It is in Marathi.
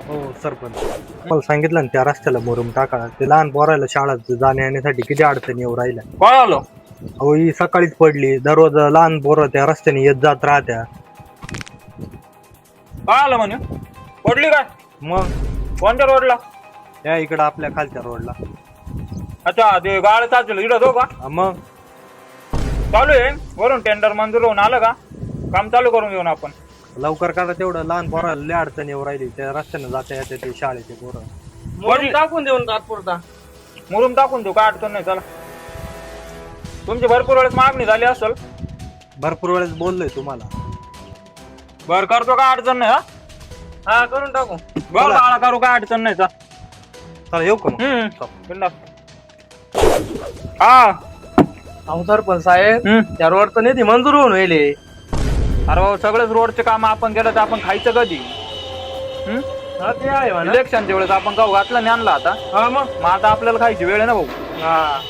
हो सरपंच, मला सांगितलं ना त्या रस्त्याला मुरुम टाका. ते लहान पोरायला शाळेत जाण्या येण्यासाठी किती अडचणी येऊ राहिल्या. काय आलो अहो ही सकाळीच पडली. दररोज लहान पोरं त्या रस्त्याने येत जात राहत्या. काय आलं म्हणे पडली काय मग कोणत्या रोडला? या इकडं आपल्या खालच्या रोडला. अच्छा ते गाळ चाचलं इकडं तो का मग चालू आहे वरून टेंडर मंजूर होऊन आलं का? काम चालू करून घेऊन आपण. लवकर करा तेवढं. लहान पोराला लय अडचणी येऊ राहिली. त्या रस्त्याने जाता येते ते शाळेचे पोरं. पडली. टाकून देऊन तात्पुरता मुरुम टाकून देऊ काय अडचण नाही. चला तुमची भरपूर वेळेस मागणी झाली असेल. भरपूर वेळेस बोललोय तुम्हाला. बर करतो काय अडचण नाही. हा करून टाकू. बर गाळा करू काय अडचण नाही. चला येऊ का मग? बिनधास्त. हा अहो सरपंच साहेब हम्म. त्या रोड तर नाही मंजूर होऊन व्हायले. अरे भाऊ सगळेच रोडचे काम आपण केलं तर आपण खायचं कधी? हा ते आहे म्हणा. इलेक्शनच्या वेळेस आपण गाव घातला आणि आणला आता. हा मग आता आपल्याला खायची वेळ आहे ना भाऊ. हा